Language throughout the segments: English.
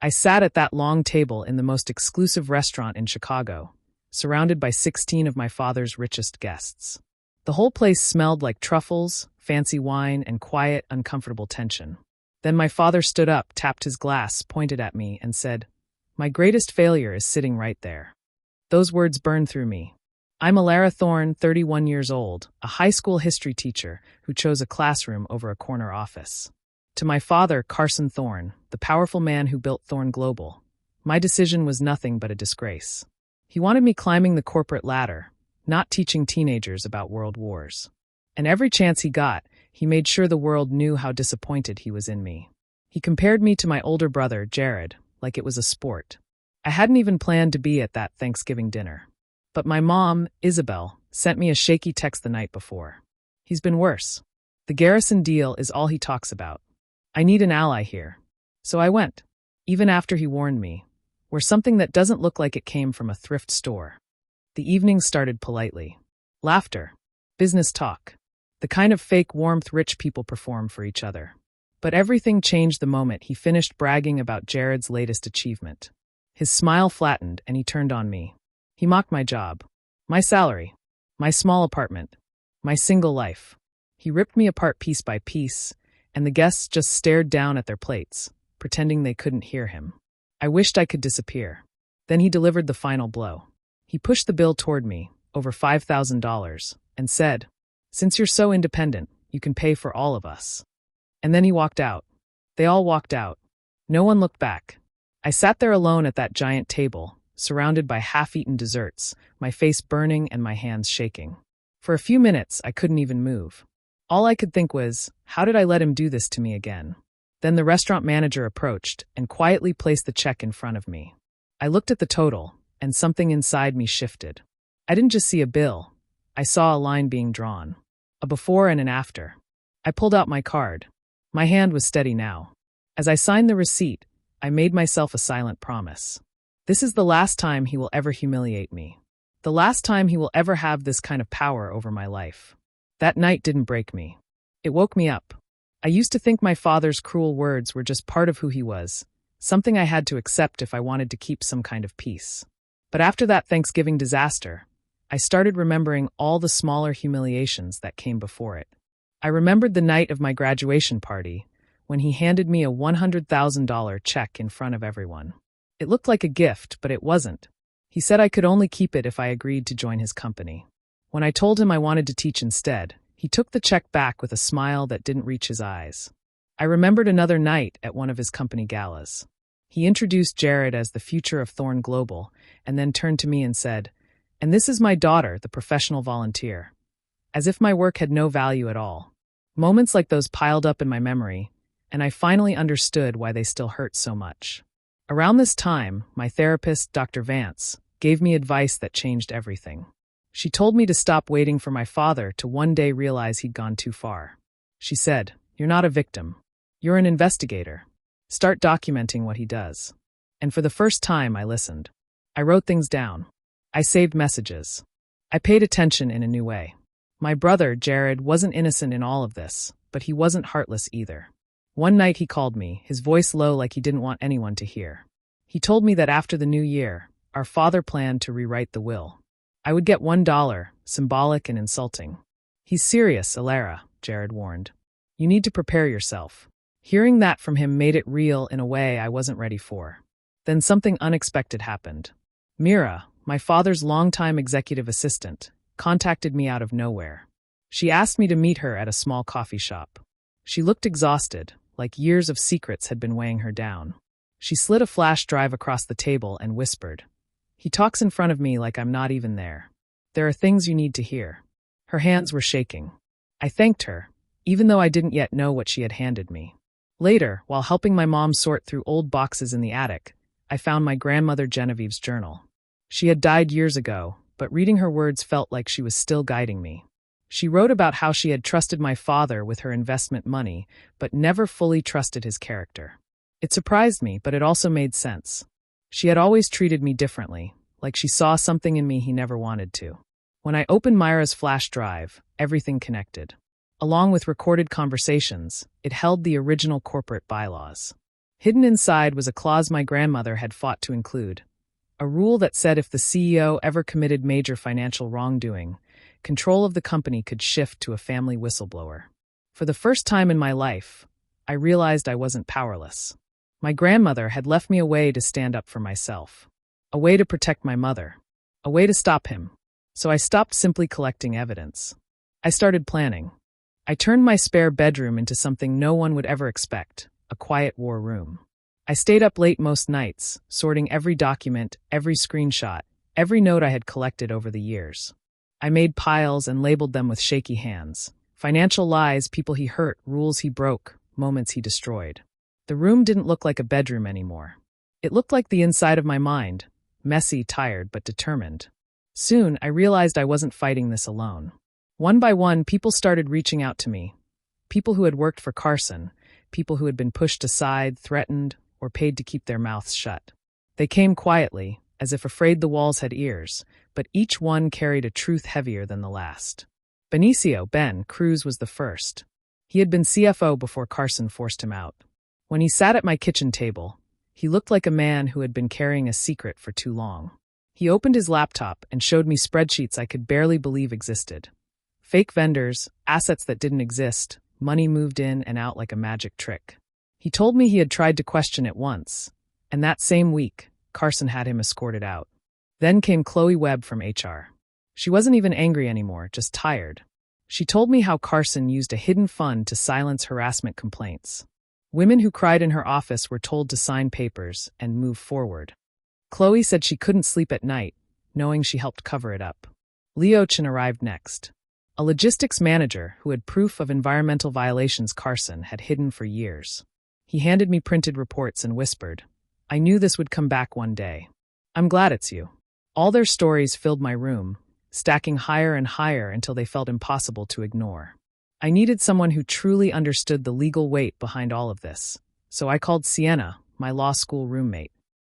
I sat at that long table in the most exclusive restaurant in Chicago, surrounded by 16 of my father's richest guests. The whole place smelled like truffles, fancy wine, and quiet, uncomfortable tension. Then my father stood up, tapped his glass, pointed at me, and said, "My greatest failure is sitting right there." Those words burned through me. I'm Alara Thorne, 31 years old, a high school history teacher who chose a classroom over a corner office. To my father, Carson Thorne, the powerful man who built Thorne Global, my decision was nothing but a disgrace. He wanted me climbing the corporate ladder, not teaching teenagers about world wars. And every chance he got, he made sure the world knew how disappointed he was in me. He compared me to my older brother, Jared, like it was a sport. I hadn't even planned to be at that Thanksgiving dinner. But my mom, Isabel, sent me a shaky text the night before. "He's been worse. The Garrison deal is all he talks about. I need an ally here." So I went, even after he warned me, where something that doesn't look like it came from a thrift store. The evening started politely. Laughter. Business talk. The kind of fake warmth rich people perform for each other. But everything changed the moment he finished bragging about Jared's latest achievement. His smile flattened and he turned on me. He mocked my job, my salary, my small apartment, my single life. He ripped me apart piece by piece, and the guests just stared down at their plates, pretending they couldn't hear him. I wished I could disappear. Then he delivered the final blow. He pushed the bill toward me, over $5,000, and said, "Since you're so independent, you can pay for all of us." And then he walked out. They all walked out. No one looked back. I sat there alone at that giant table, surrounded by half-eaten desserts, my face burning and my hands shaking. For a few minutes, I couldn't even move. All I could think was, how did I let him do this to me again? Then the restaurant manager approached and quietly placed the check in front of me. I looked at the total, and something inside me shifted. I didn't just see a bill. I saw a line being drawn. A before and an after. I pulled out my card. My hand was steady now. As I signed the receipt, I made myself a silent promise. This is the last time he will ever humiliate me. The last time he will ever have this kind of power over my life. That night didn't break me. It woke me up. I used to think my father's cruel words were just part of who he was, something I had to accept if I wanted to keep some kind of peace. But after that Thanksgiving disaster, I started remembering all the smaller humiliations that came before it. I remembered the night of my graduation party, when he handed me a $100,000 check in front of everyone. It looked like a gift, but it wasn't. He said I could only keep it if I agreed to join his company. When I told him I wanted to teach instead, he took the check back with a smile that didn't reach his eyes. I remembered another night at one of his company galas. He introduced Jared as the future of Thorne Global, and then turned to me and said, "And this is my daughter, the professional volunteer." As if my work had no value at all. Moments like those piled up in my memory, and I finally understood why they still hurt so much. Around this time, my therapist, Dr. Vance, gave me advice that changed everything. She told me to stop waiting for my father to one day realize he'd gone too far. She said, "You're not a victim. You're an investigator. Start documenting what he does." And for the first time, I listened. I wrote things down. I saved messages. I paid attention in a new way. My brother, Jared, wasn't innocent in all of this, but he wasn't heartless either. One night he called me, his voice low like he didn't want anyone to hear. He told me that after the new year, our father planned to rewrite the will. I would get $1, symbolic and insulting. "He's serious, Alara," Jared warned. "You need to prepare yourself." Hearing that from him made it real in a way I wasn't ready for. Then something unexpected happened. Mira, my father's longtime executive assistant, contacted me out of nowhere. She asked me to meet her at a small coffee shop. She looked exhausted, like years of secrets had been weighing her down. She slid a flash drive across the table and whispered, "He talks in front of me like I'm not even there. There are things you need to hear." Her hands were shaking. I thanked her, even though I didn't yet know what she had handed me. Later, while helping my mom sort through old boxes in the attic, I found my grandmother Genevieve's journal. She had died years ago, but reading her words felt like she was still guiding me. She wrote about how she had trusted my father with her investment money, but never fully trusted his character. It surprised me, but it also made sense. She had always treated me differently, like she saw something in me he never wanted to. When I opened Myra's flash drive, everything connected. Along with recorded conversations, it held the original corporate bylaws. Hidden inside was a clause my grandmother had fought to include. A rule that said if the CEO ever committed major financial wrongdoing, control of the company could shift to a family whistleblower. For the first time in my life, I realized I wasn't powerless. My grandmother had left me a way to stand up for myself. A way to protect my mother. A way to stop him. So I stopped simply collecting evidence. I started planning. I turned my spare bedroom into something no one would ever expect, a quiet war room. I stayed up late most nights, sorting every document, every screenshot, every note I had collected over the years. I made piles and labeled them with shaky hands. Financial lies, people he hurt, rules he broke, moments he destroyed. The room didn't look like a bedroom anymore. It looked like the inside of my mind, messy, tired, but determined. Soon, I realized I wasn't fighting this alone. One by one, people started reaching out to me. People who had worked for Carson, people who had been pushed aside, threatened, or paid to keep their mouths shut. They came quietly, as if afraid the walls had ears, but each one carried a truth heavier than the last. Ben Cruz was the first. He had been CFO before Carson forced him out. When he sat at my kitchen table, he looked like a man who had been carrying a secret for too long. He opened his laptop and showed me spreadsheets I could barely believe existed. Fake vendors, assets that didn't exist, money moved in and out like a magic trick. He told me he had tried to question it once, and that same week, Carson had him escorted out. Then came Chloe Webb from HR. She wasn't even angry anymore, just tired. She told me how Carson used a hidden fund to silence harassment complaints. Women who cried in her office were told to sign papers and move forward. Chloe said she couldn't sleep at night, knowing she helped cover it up. Leo Chen arrived next. A logistics manager who had proof of environmental violations Carson had hidden for years. He handed me printed reports and whispered, "I knew this would come back one day. I'm glad it's you." All their stories filled my room, stacking higher and higher until they felt impossible to ignore. I needed someone who truly understood the legal weight behind all of this, so I called Sienna, my law school roommate.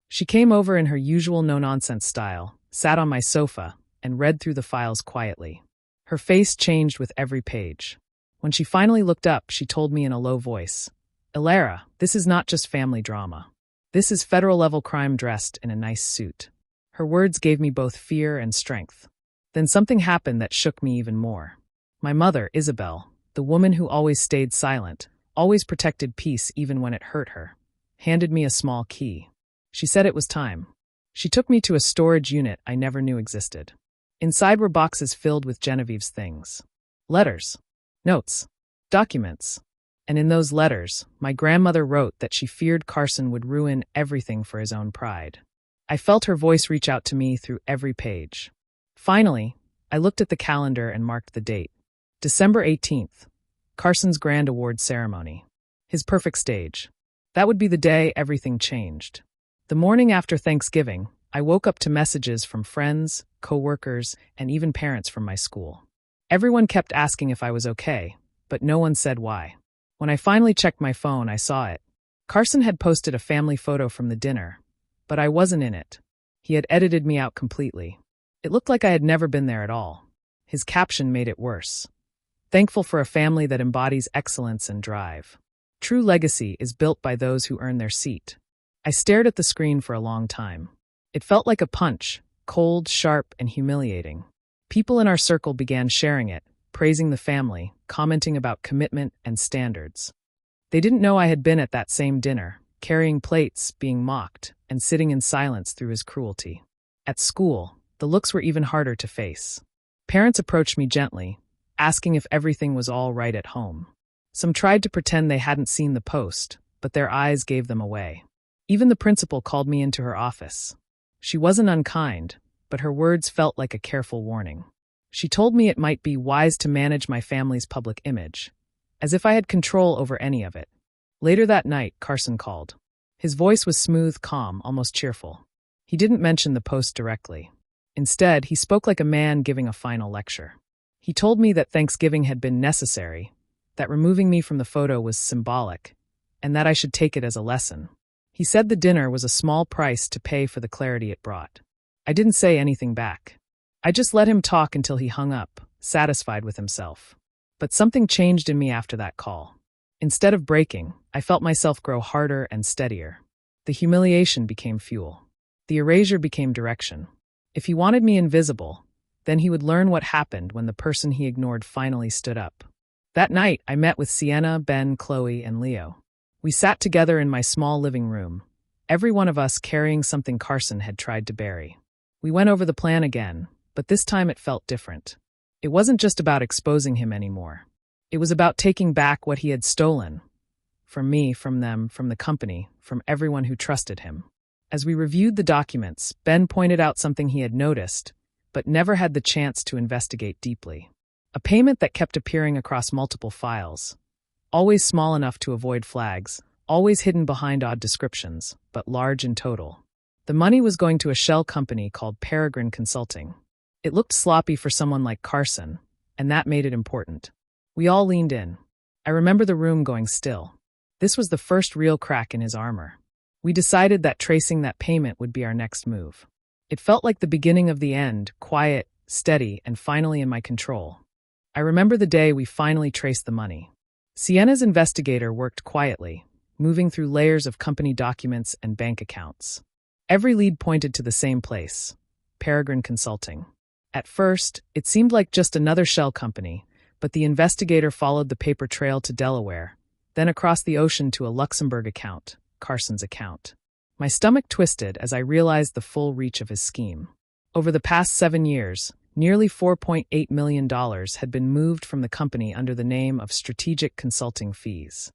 She came over in her usual no-nonsense style, sat on my sofa, and read through the files quietly. Her face changed with every page. When she finally looked up, she told me in a low voice, "Ilara, this is not just family drama. This is federal-level crime dressed in a nice suit." Her words gave me both fear and strength. Then something happened that shook me even more. My mother, Isabel, the woman who always stayed silent, always protected peace even when it hurt her, handed me a small key. She said it was time. She took me to a storage unit I never knew existed. Inside were boxes filled with Genevieve's things. Letters, notes, documents. And in those letters, my grandmother wrote that she feared Carson would ruin everything for his own pride. I felt her voice reach out to me through every page. Finally, I looked at the calendar and marked the date. December 18th, Carson's grand award ceremony. His perfect stage. That would be the day everything changed. The morning after Thanksgiving, I woke up to messages from friends, co-workers, and even parents from my school. Everyone kept asking if I was okay, but no one said why. When I finally checked my phone, I saw it. Carson had posted a family photo from the dinner, but I wasn't in it. He had edited me out completely. It looked like I had never been there at all. His caption made it worse. "Thankful for a family that embodies excellence and drive. True legacy is built by those who earn their seat." I stared at the screen for a long time. It felt like a punch, cold, sharp, and humiliating. People in our circle began sharing it, praising the family, commenting about commitment and standards. They didn't know I had been at that same dinner, carrying plates, being mocked, and sitting in silence through his cruelty. At school, the looks were even harder to face. Parents approached me gently, asking if everything was all right at home. Some tried to pretend they hadn't seen the post, but their eyes gave them away. Even the principal called me into her office. She wasn't unkind, but her words felt like a careful warning. She told me it might be wise to manage my family's public image, as if I had control over any of it. Later that night, Carson called. His voice was smooth, calm, almost cheerful. He didn't mention the post directly. Instead, he spoke like a man giving a final lecture. He told me that Thanksgiving had been necessary, that removing me from the photo was symbolic, and that I should take it as a lesson. He said the dinner was a small price to pay for the clarity it brought. I didn't say anything back. I just let him talk until he hung up, satisfied with himself. But something changed in me after that call. Instead of breaking, I felt myself grow harder and steadier. The humiliation became fuel. The erasure became direction. If he wanted me invisible, then he would learn what happened when the person he ignored finally stood up. That night, I met with Sienna, Ben, Chloe, and Leo. We sat together in my small living room, every one of us carrying something Carson had tried to bury. We went over the plan again, but this time it felt different. It wasn't just about exposing him anymore. It was about taking back what he had stolen. From me, from them, from the company, from everyone who trusted him. As we reviewed the documents, Ben pointed out something he had noticed, but never had the chance to investigate deeply. A payment that kept appearing across multiple files. Always small enough to avoid flags, always hidden behind odd descriptions, but large in total. The money was going to a shell company called Peregrine Consulting. It looked sloppy for someone like Carson, and that made it important. We all leaned in. I remember the room going still. This was the first real crack in his armor. We decided that tracing that payment would be our next move. It felt like the beginning of the end, quiet, steady, and finally in my control. I remember the day we finally traced the money. Sienna's investigator worked quietly, moving through layers of company documents and bank accounts. Every lead pointed to the same place, Peregrine Consulting. At first, it seemed like just another shell company, but the investigator followed the paper trail to Delaware, then across the ocean to a Luxembourg account, Carson's account. My stomach twisted as I realized the full reach of his scheme. Over the past 7 years, nearly $4.8 million had been moved from the company under the name of strategic consulting fees.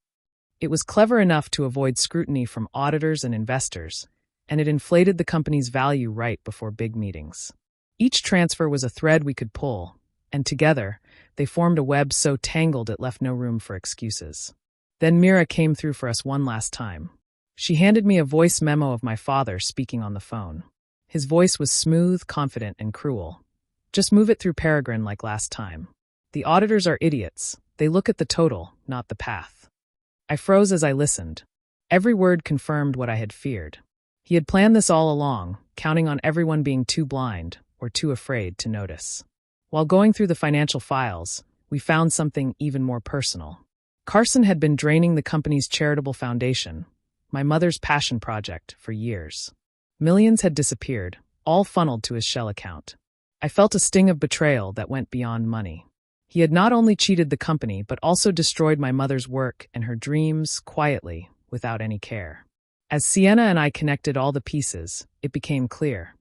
It was clever enough to avoid scrutiny from auditors and investors, and it inflated the company's value right before big meetings. Each transfer was a thread we could pull, and together, they formed a web so tangled it left no room for excuses. Then Mira came through for us one last time. She handed me a voice memo of my father speaking on the phone. His voice was smooth, confident, and cruel. Just move it through Peregrine like last time. The auditors are idiots. They look at the total, not the path. I froze as I listened. Every word confirmed what I had feared. He had planned this all along, counting on everyone being too blind or too afraid to notice. While going through the financial files, we found something even more personal. Carson had been draining the company's charitable foundation, my mother's passion project, for years. Millions had disappeared, all funneled to his shell account. I felt a sting of betrayal that went beyond money. He had not only cheated the company, but also destroyed my mother's work and her dreams quietly, without any care. As Sienna and I connected all the pieces, it became clear.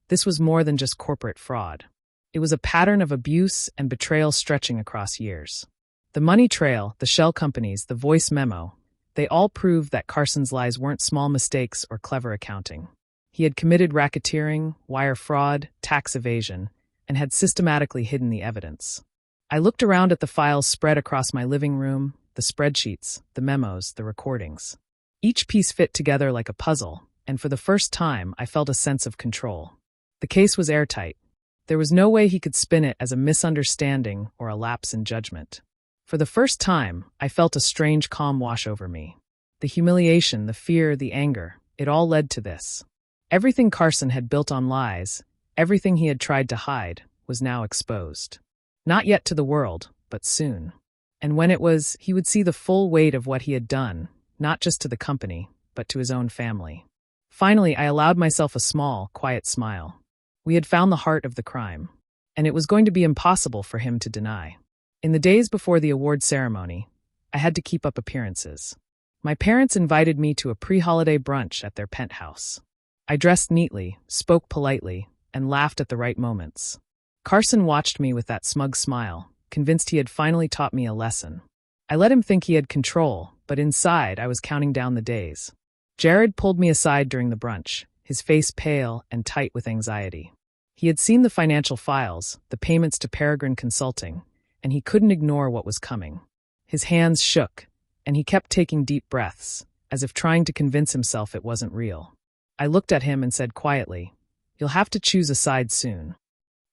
This was more than just corporate fraud. It was a pattern of abuse and betrayal stretching across years. The money trail, the shell companies, the voice memo, they all proved that Carson's lies weren't small mistakes or clever accounting. He had committed racketeering, wire fraud, tax evasion, and had systematically hidden the evidence. I looked around at the files spread across my living room, the spreadsheets, the memos, the recordings. Each piece fit together like a puzzle, and for the first time, I felt a sense of control. The case was airtight. There was no way he could spin it as a misunderstanding or a lapse in judgment. For the first time, I felt a strange calm wash over me. The humiliation, the fear, the anger, it all led to this. Everything Carson had built on lies, everything he had tried to hide, was now exposed. Not yet to the world, but soon. And when it was, he would see the full weight of what he had done, not just to the company, but to his own family. Finally, I allowed myself a small, quiet smile. We had found the heart of the crime, and it was going to be impossible for him to deny. In the days before the award ceremony, I had to keep up appearances. My parents invited me to a pre-holiday brunch at their penthouse. I dressed neatly, spoke politely, and laughed at the right moments. Carson watched me with that smug smile, convinced he had finally taught me a lesson. I let him think he had control, but inside I was counting down the days. Jared pulled me aside during the brunch, his face pale and tight with anxiety. He had seen the financial files, the payments to Peregrine Consulting, and he couldn't ignore what was coming. His hands shook, and he kept taking deep breaths, as if trying to convince himself it wasn't real. I looked at him and said quietly, "You'll have to choose a side soon."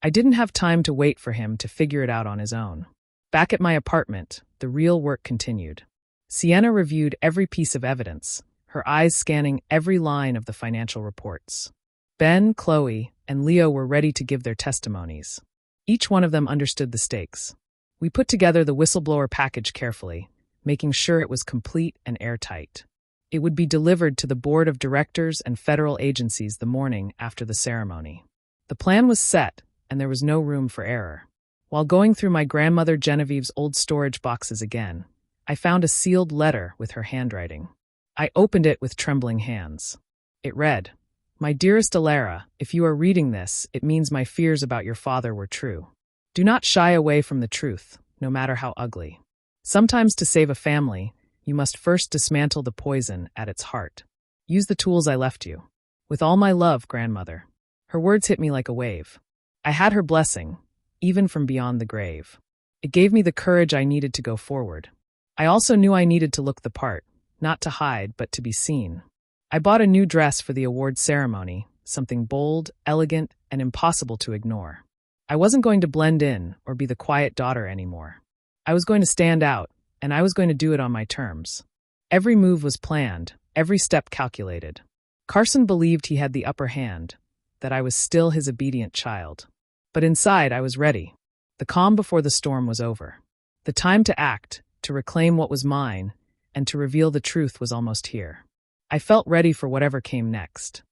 I didn't have time to wait for him to figure it out on his own. Back at my apartment, the real work continued. Sienna reviewed every piece of evidence, her eyes scanning every line of the financial reports. Ben, Chloe, and Leo were ready to give their testimonies. Each one of them understood the stakes. We put together the whistleblower package carefully, making sure it was complete and airtight. It would be delivered to the board of directors and federal agencies the morning after the ceremony. The plan was set, and there was no room for error. While going through my grandmother Genevieve's old storage boxes again, I found a sealed letter with her handwriting. I opened it with trembling hands. It read, "My dearest Alara, if you are reading this, it means my fears about your father were true. Do not shy away from the truth, no matter how ugly. Sometimes to save a family, you must first dismantle the poison at its heart. Use the tools I left you. With all my love, grandmother." Her words hit me like a wave. I had her blessing, even from beyond the grave. It gave me the courage I needed to go forward. I also knew I needed to look the part, not to hide, but to be seen. I bought a new dress for the award ceremony, something bold, elegant, and impossible to ignore. I wasn't going to blend in or be the quiet daughter anymore. I was going to stand out, and I was going to do it on my terms. Every move was planned, every step calculated. Carson believed he had the upper hand, that I was still his obedient child. But inside, I was ready. The calm before the storm was over. The time to act, to reclaim what was mine, and to reveal the truth was almost here. I felt ready for whatever came next.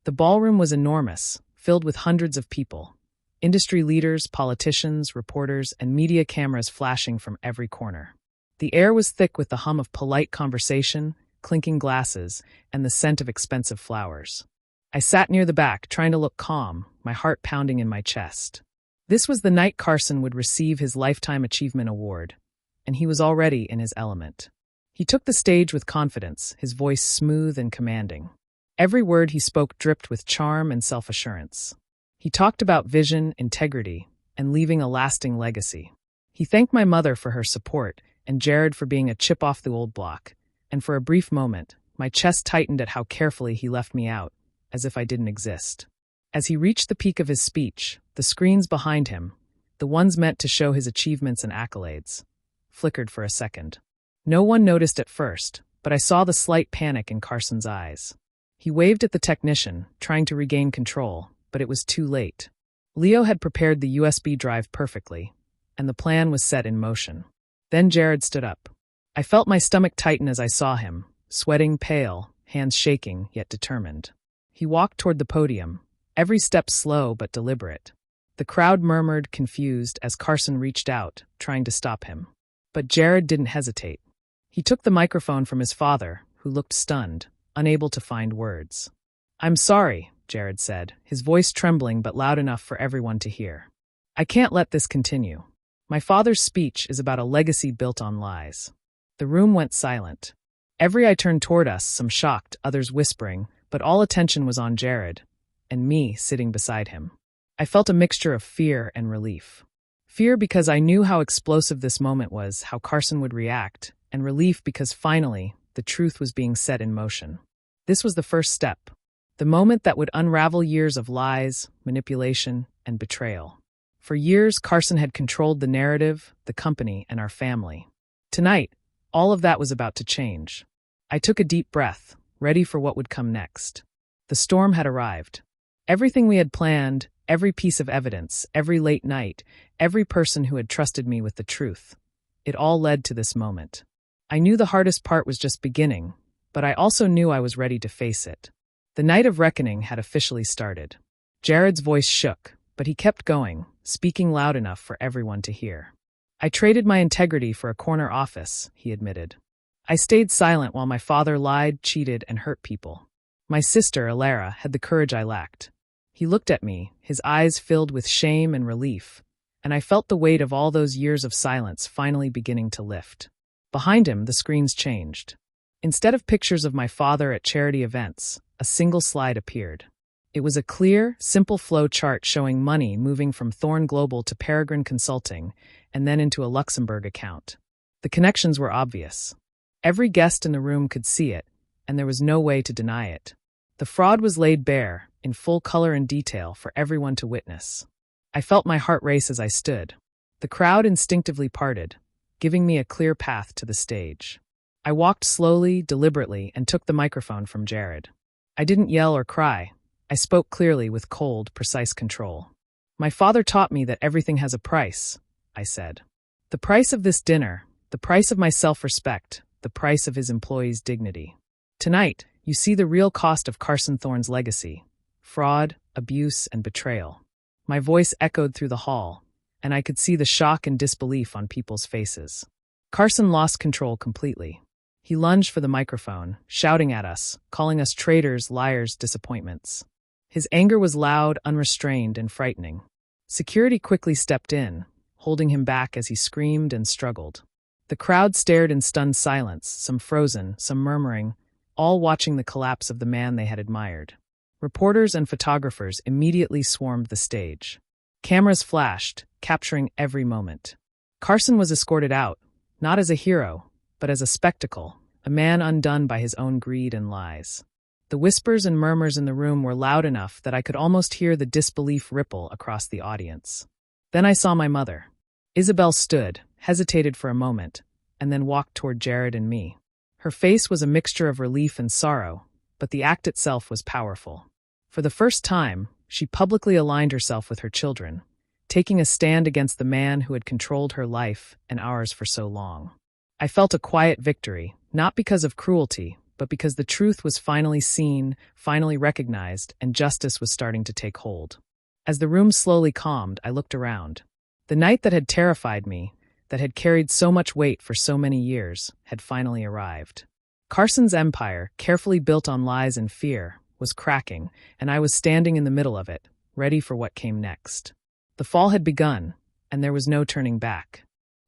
The ballroom was enormous, filled with hundreds of people. Industry leaders, politicians, reporters, and media cameras flashing from every corner. The air was thick with the hum of polite conversation, clinking glasses, and the scent of expensive flowers. I sat near the back, trying to look calm, my heart pounding in my chest. This was the night Carson would receive his Lifetime Achievement Award, and he was already in his element. He took the stage with confidence, his voice smooth and commanding. Every word he spoke dripped with charm and self-assurance. He talked about vision, integrity, and leaving a lasting legacy. He thanked my mother for her support and Jared for being a chip off the old block, and for a brief moment, my chest tightened at how carefully he left me out, as if I didn't exist. As he reached the peak of his speech, the screens behind him, the ones meant to show his achievements and accolades, flickered for a second. No one noticed at first, but I saw the slight panic in Carson's eyes. He waved at the technician, trying to regain control, but it was too late. Leo had prepared the USB drive perfectly, and the plan was set in motion. Then Jared stood up. I felt my stomach tighten as I saw him, sweating, pale, hands shaking, yet determined. He walked toward the podium, every step slow but deliberate. The crowd murmured, confused, as Carson reached out, trying to stop him. But Jared didn't hesitate. He took the microphone from his father, who looked stunned, unable to find words. "I'm sorry," Jared said, his voice trembling but loud enough for everyone to hear. "I can't let this continue. My father's speech is about a legacy built on lies." The room went silent. Every eye turned toward us, some shocked, others whispering, but all attention was on Jared, and me sitting beside him. I felt a mixture of fear and relief. Fear because I knew how explosive this moment was, how Carson would react, and relief because finally, the truth was being set in motion. This was the first step, the moment that would unravel years of lies, manipulation, and betrayal. For years, Carson had controlled the narrative, the company, and our family. Tonight, all of that was about to change. I took a deep breath, ready for what would come next. The storm had arrived. Everything we had planned, every piece of evidence, every late night, every person who had trusted me with the truth, it all led to this moment. I knew the hardest part was just beginning, but I also knew I was ready to face it. The night of reckoning had officially started. Jared's voice shook, but he kept going, speaking loud enough for everyone to hear. "I traded my integrity for a corner office," he admitted. "I stayed silent while my father lied, cheated, and hurt people. My sister, Alara, had the courage I lacked." He looked at me, his eyes filled with shame and relief, and I felt the weight of all those years of silence finally beginning to lift. Behind him, the screens changed. Instead of pictures of my father at charity events, a single slide appeared. It was a clear, simple flow chart showing money moving from Thorn Global to Peregrine Consulting and then into a Luxembourg account. The connections were obvious. Every guest in the room could see it, and there was no way to deny it. The fraud was laid bare, in full color and detail for everyone to witness. I felt my heart race as I stood. The crowd instinctively parted, giving me a clear path to the stage. I walked slowly, deliberately, and took the microphone from Jared. I didn't yell or cry. I spoke clearly with cold, precise control. "My father taught me that everything has a price," I said. "The price of this dinner, The price of my self-respect, the price of his employees' dignity. Tonight, you see the real cost of Carson Thorne's legacy: fraud, abuse, and betrayal. My voice echoed through the hall, and I could see the shock and disbelief on people's faces. Carson lost control completely. He lunged for the microphone, shouting at us, calling us traitors, liars, disappointments. His anger was loud, unrestrained, and frightening. Security quickly stepped in, holding him back as he screamed and struggled. The crowd stared in stunned silence, some frozen, some murmuring, all watching the collapse of the man they had admired. Reporters and photographers immediately swarmed the stage. Cameras flashed, capturing every moment. Carson was escorted out, not as a hero, but as a spectacle, a man undone by his own greed and lies. The whispers and murmurs in the room were loud enough that I could almost hear the disbelief ripple across the audience. Then I saw my mother. Isabel stood, hesitated for a moment, and then walked toward Jared and me. Her face was a mixture of relief and sorrow, but the act itself was powerful. For the first time, she publicly aligned herself with her children, taking a stand against the man who had controlled her life and ours for so long. I felt a quiet victory, not because of cruelty, but because the truth was finally seen, finally recognized, and justice was starting to take hold. As the room slowly calmed, I looked around. The night that had terrified me, that had carried so much weight for so many years, had finally arrived. Carson's empire, carefully built on lies and fear, was cracking, and I was standing in the middle of it, ready for what came next. The fall had begun, and there was no turning back.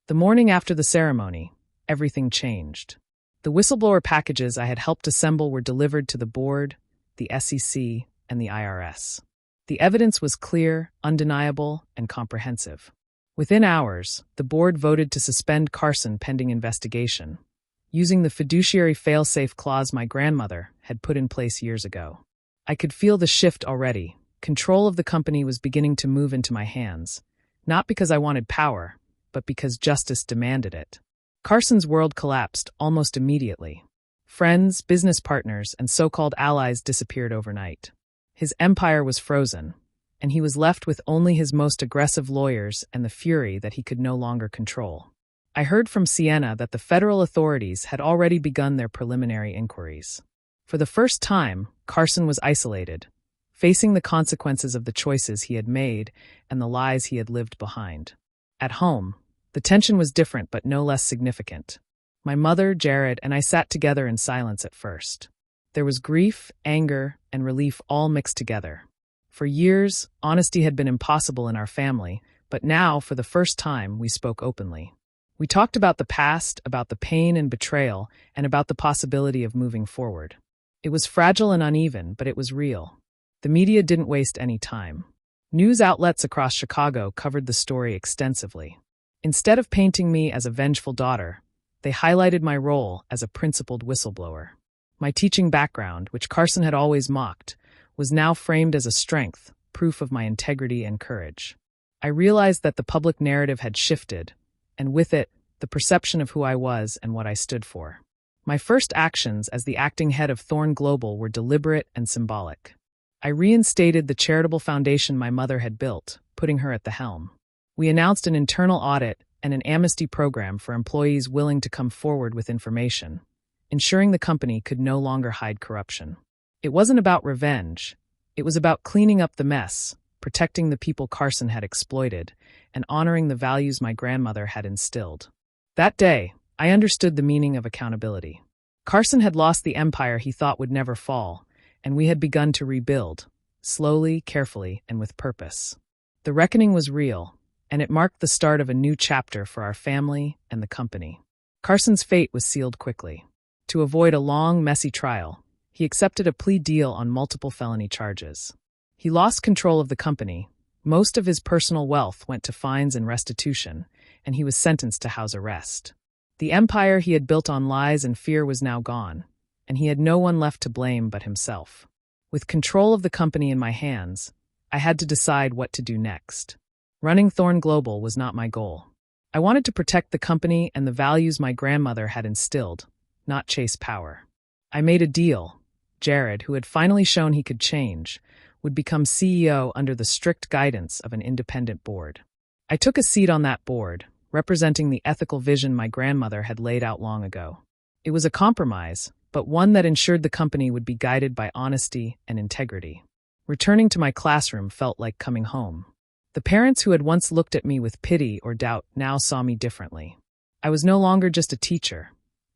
The morning after the ceremony, everything changed. The whistleblower packages I had helped assemble were delivered to the board, the SEC, and the IRS. The evidence was clear, undeniable, and comprehensive. Within hours, the board voted to suspend Carson pending investigation, using the fiduciary fail-safe clause my grandmother had put in place years ago. I could feel the shift already. Control of the company was beginning to move into my hands, not because I wanted power, but because justice demanded it. Carson's world collapsed almost immediately. Friends, business partners, and so-called allies disappeared overnight. His empire was frozen, and he was left with only his most aggressive lawyers and the fury that he could no longer control. I heard from Siena that the federal authorities had already begun their preliminary inquiries. For the first time, Carson was isolated, facing the consequences of the choices he had made and the lies he had lived behind. At home, the tension was different but no less significant. My mother, Jared, and I sat together in silence at first. There was grief, anger, and relief all mixed together. For years, honesty had been impossible in our family, but now, for the first time, we spoke openly. We talked about the past, about the pain and betrayal, and about the possibility of moving forward. It was fragile and uneven, but it was real. The media didn't waste any time. News outlets across Chicago covered the story extensively. Instead of painting me as a vengeful daughter, they highlighted my role as a principled whistleblower. My teaching background, which Carson had always mocked, was now framed as a strength, proof of my integrity and courage. I realized that the public narrative had shifted, and with it, the perception of who I was and what I stood for. My first actions as the acting head of Thorne Global were deliberate and symbolic. I reinstated the charitable foundation my mother had built, putting her at the helm. We announced an internal audit and an amnesty program for employees willing to come forward with information, ensuring the company could no longer hide corruption. It wasn't about revenge. It was about cleaning up the mess, protecting the people Carson had exploited, and honoring the values my grandmother had instilled. That day, I understood the meaning of accountability. Carson had lost the empire he thought would never fall, and we had begun to rebuild, slowly, carefully, and with purpose. The reckoning was real, and it marked the start of a new chapter for our family and the company. Carson's fate was sealed quickly. To avoid a long, messy trial, he accepted a plea deal on multiple felony charges. He lost control of the company. Most of his personal wealth went to fines and restitution, and he was sentenced to house arrest. The empire he had built on lies and fear was now gone, and he had no one left to blame but himself. With control of the company in my hands, I had to decide what to do next. Running Thorne Global was not my goal. I wanted to protect the company and the values my grandmother had instilled, not chase power. I made a deal. Jared, who had finally shown he could change, would become CEO under the strict guidance of an independent board. I took a seat on that board, representing the ethical vision my grandmother had laid out long ago. It was a compromise, but one that ensured the company would be guided by honesty and integrity. Returning to my classroom felt like coming home. The parents who had once looked at me with pity or doubt now saw me differently. I was no longer just a teacher.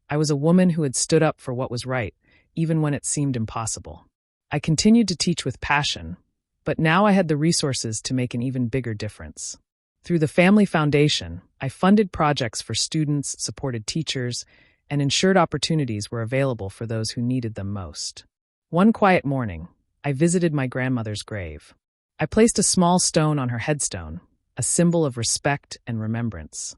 I was a woman who had stood up for what was right, even when it seemed impossible. I continued to teach with passion, but now I had the resources to make an even bigger difference. Through the Family Foundation, I funded projects for students, supported teachers, and ensured opportunities were available for those who needed them most. One quiet morning, I visited my grandmother's grave. I placed a small stone on her headstone, a symbol of respect and remembrance.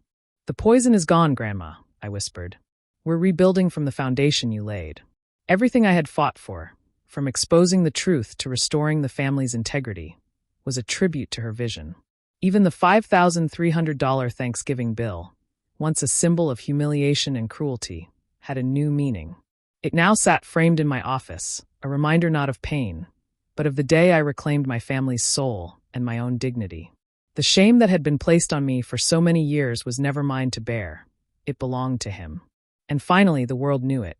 "The poison is gone, Grandma," I whispered. "We're rebuilding from the foundation you laid." Everything I had fought for, from exposing the truth to restoring the family's integrity, was a tribute to her vision. Even the $5,300 Thanksgiving bill, once a symbol of humiliation and cruelty, had a new meaning. It now sat framed in my office, a reminder not of pain, but of the day I reclaimed my family's soul and my own dignity. The shame that had been placed on me for so many years was never mine to bear. It belonged to him. And finally, the world knew it.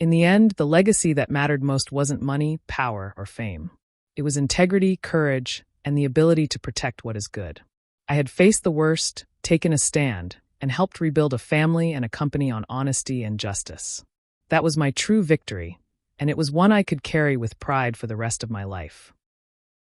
In the end, the legacy that mattered most wasn't money, power, or fame. It was integrity, courage, and the ability to protect what is good. I had faced the worst, taken a stand, and helped rebuild a family and a company on honesty and justice. That was my true victory, and it was one I could carry with pride for the rest of my life.